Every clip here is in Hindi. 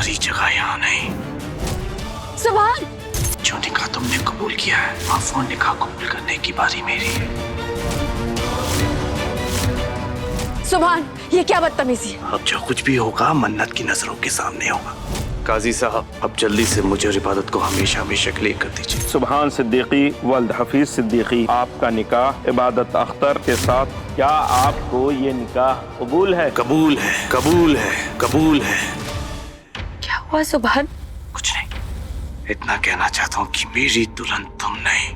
तुम्हारी जगह यहाँ नहीं। सुभान, जो निकाह तुमने कबूल किया है, अब वो निकाह कबूल करने की बारी मेरी है। सुभान, ये क्या बदतमीजी है? अब जो कुछ भी होगा मन्नत की नजरों के सामने होगा। काजी साहब, अब जल्दी से मुझे और इबादत को हमेशा हमेशा क्लियर कर दीजिए। सुभान सिद्दीकी वल्द हफीज सिद्दीकी, आपका निकाह इबादत अख्तर के साथ। क्या आपको ये निकाह कबूल है? कबूल है, कबूल है, कबूल है। क्या हुआ सुभान? कुछ नहीं, इतना कहना चाहता हूँ कि मेरी दुल्हन तुम नहीं,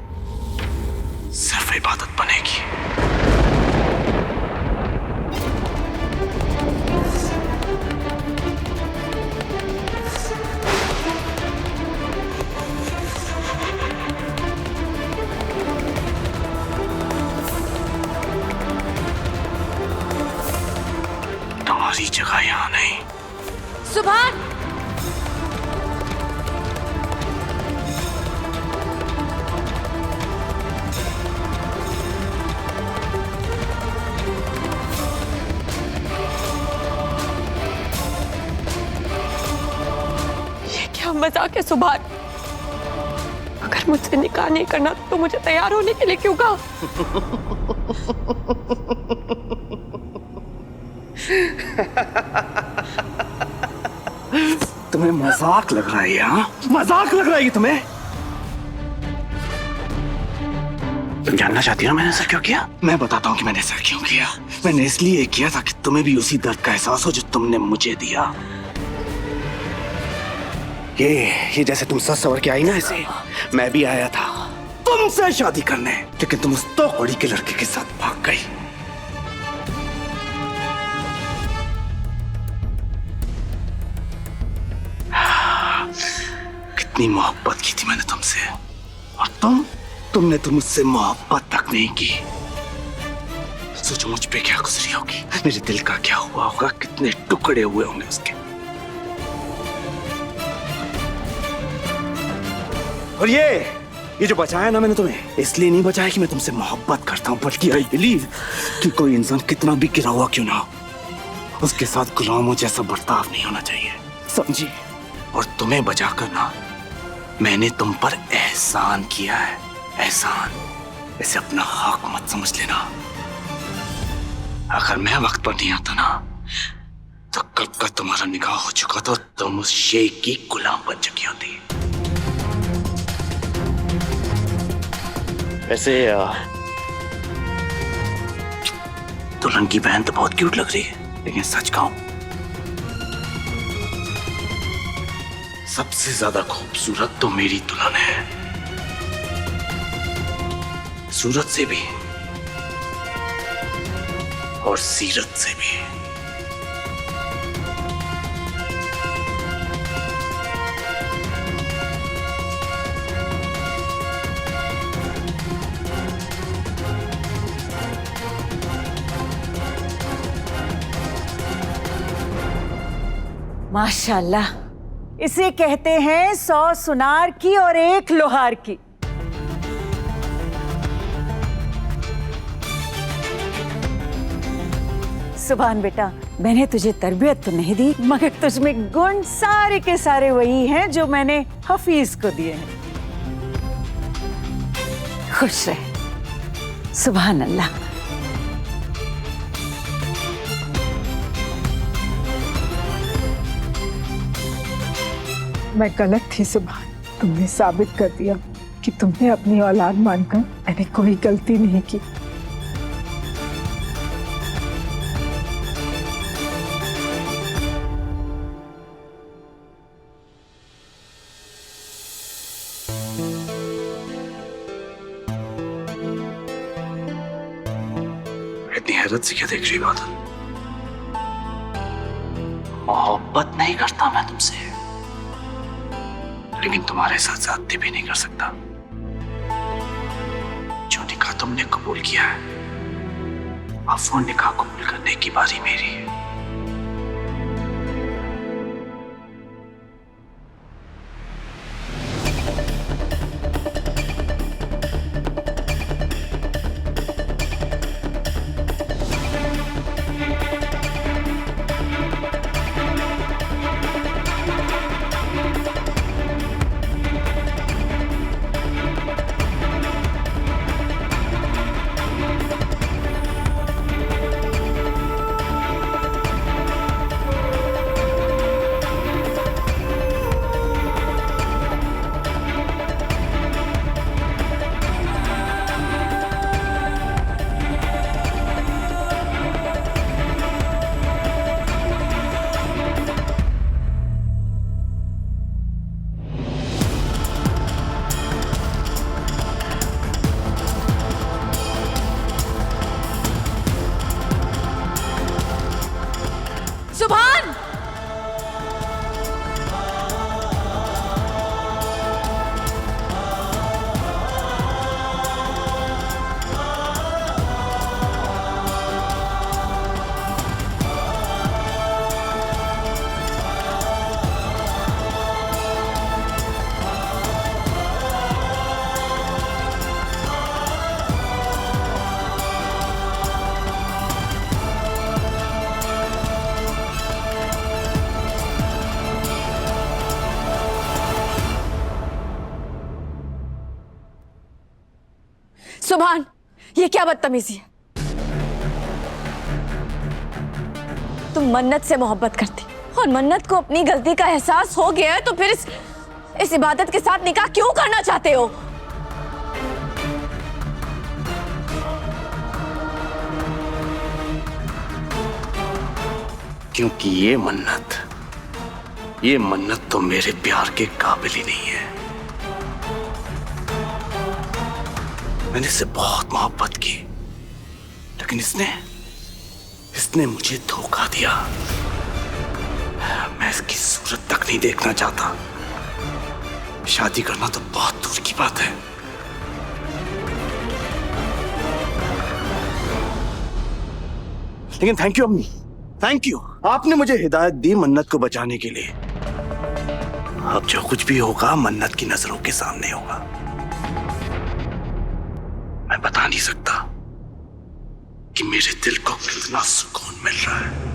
सिर्फ इबादत बनेगी। तुम्हारी जगह यहाँ नहीं। सुभान, ये क्या मजाक है सुभान? अगर मुझसे निकाह नहीं करना तो मुझे तैयार होने के लिए क्यों कहा? तुम्हें मजाक लग रहा है? यहाँ मजाक लग रहा है तुम्हें? तुम जानना चाहती हो मैंने ऐसा क्यों किया? मैं बताता हूँ कि मैंने ऐसा क्यों किया। मैंने इसलिए किया ताकि तुम्हें भी उसी दर्द का एहसास हो जो तुमने मुझे दिया। ये जैसे तुम सच सवर के आई ना, ऐसे मैं भी आया था तुमसे शादी करने, लेकिन तुम उस तो कौड़ी के लड़के के साथ भाग गई। कितनी मोहब्बत की थी मैंने तुमसे, और तुमने तो मुझसे मोहब्बत तक नहीं की। सोचो मुझ पे क्या गुजरी होगी, मेरे दिल का क्या हुआ होगा, कितने टुकड़े हुए होंगे उसके। और ये जो बचाया ना मैंने तुम्हें, इसलिए नहीं बचाया कि मैं तुमसे मोहब्बत करता हूं, बल्कि आई बिलीव कि कोई इंसान कितना भी गिरा हुआ क्यों ना हो, उसके साथ गुलामों जैसा बर्ताव नहीं होना चाहिए, समझी? और तुम्हें बचाकर ना मैंने तुम पर एहसान किया है, एहसान। इसे अपना हक मत समझ लेना। अगर मैं वक्त पर नहीं आता ना तो कब का तुम्हारा निकाह हो चुका था, तुम उस शेख की गुलाम बन चुकी होती। वैसे दुल्हन की बहन तो बहुत क्यूट लग रही है, लेकिन सच कहूं सबसे ज्यादा खूबसूरत तो मेरी दुल्हन है, सूरत से भी और सीरत से भी। माशाल्लाह, इसे कहते हैं 100 सुनार की और 1 लोहार की। सुभान बेटा, मैंने तुझे तरबियत तो नहीं दी, मगर तुझमें गुण सारे के सारे वही हैं जो मैंने हफीज को दिए हैं। खुश रहे। सुभान अल्लाह। मैं गलत थी सुभान, तुमने साबित कर दिया कि तुमने अपनी औलाद मानकर मैंने कोई गलती नहीं की। इतनी हैरत से क्या देख रही बादल? मोहब्बत नहीं करता मैं तुमसे, लेकिन तुम्हारे साथ ज्यादती भी नहीं कर सकता। जो निकाह तुमने कबूल किया है, अब वो निकाह कबूल करने की बारी मेरी है। सुभान, ये क्या बदतमीजी है? तुम मन्नत से मोहब्बत करती और मन्नत को अपनी गलती का एहसास हो गया है तो फिर इस इबादत के साथ निकाह क्यों करना चाहते हो? क्योंकि ये मन्नत तो मेरे प्यार के काबिल ही नहीं है। मैंने इससे बहुत मोहब्बत की, लेकिन इसने मुझे धोखा दिया। मैं इसकी सूरत तक नहीं देखना चाहता। शादी करना तो बहुत दूर की बात है। लेकिन थैंक यू अम्मी, थैंक यू। आपने मुझे हिदायत दी मन्नत को बचाने के लिए। अब जो कुछ भी होगा मन्नत की नजरों के सामने होगा। मैं बता नहीं सकता कि मेरे दिल को कितना सुकून मिल रहा है।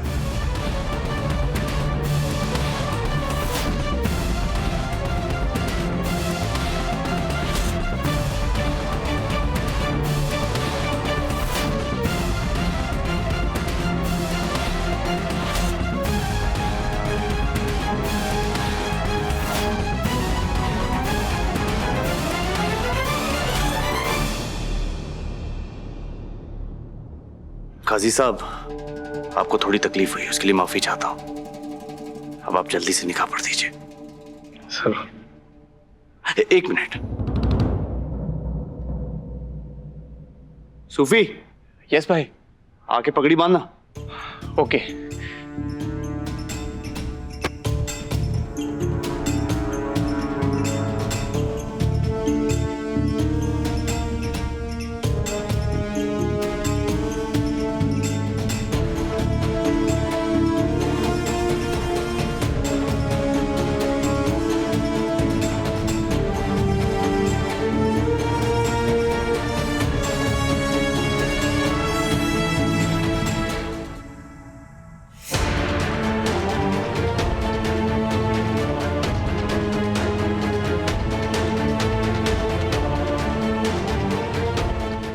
काजी साहब, आपको थोड़ी तकलीफ हुई, उसके लिए माफी चाहता हूं। अब आप जल्दी से निकाह पढ़ दीजिए। सर एक मिनट। सूफी। यस भाई। आके पगड़ी बांधना। ओके।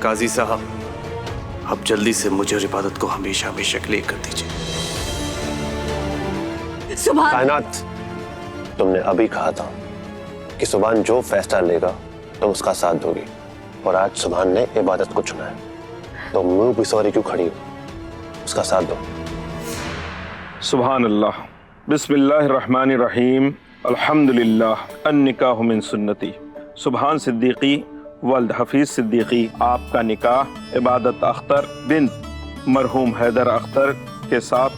काजी साहब, अब जल्दी से मुझे और इबादत को हमेशा हमेशा के लिए कर दीजिए। सुभान। कायनात, तुमने अभी कहा था कि सुभान जो फैसला लेगा तुम उसका साथ दोगी, और आज सुभान ने इबादत को चुना है, तो मुंह पिसौरी क्यों खड़ी हो? उसका साथ दो। सुभान अल्लाह, बिस्मिल्लाहिर्रहमानिर्रहीम, अल्हम्दुलिल्लाह, अन्निकाहु मिन सुन्नती। सुभान सिद्दीकी वल्द हफीज सिद्दीकी, आपका निकाह इबादत अख्तर बिन्त मरहूम हैदर अख्तर के साथ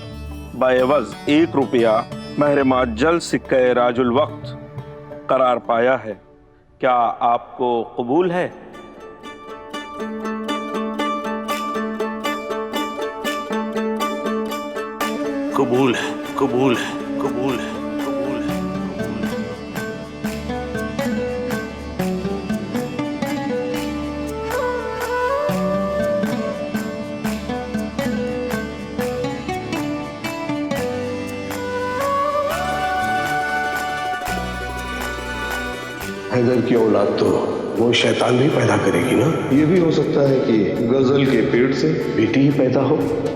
बाएवज़ 1 रुपया महर मुअज्जल सिक्के राजुल वक्त करार पाया है। क्या आपको कबूल है? कबूल है, कबूल है, कबूल है, कबूल है। हैदर की औलाद तो वो शैतान भी पैदा करेगी ना। ये भी हो सकता है कि गजल के पेट से बेटी ही पैदा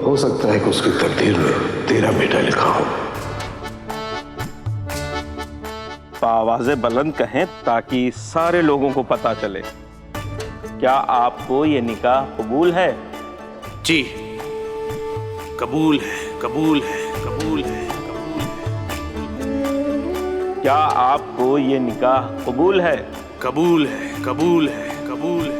हो सकता है कि उसकी तकदीर में तेरा बेटा लिखा हो। आवाज़ें बुलंद कहें ताकि सारे लोगों को पता चले। क्या आपको ये निकाह कबूल है? जी, कबूल है, कबूल है, कबूल है, कबूल है। क्या आपको ये निकाह कबूल है? कबूल है, कबूल है, कबूल है।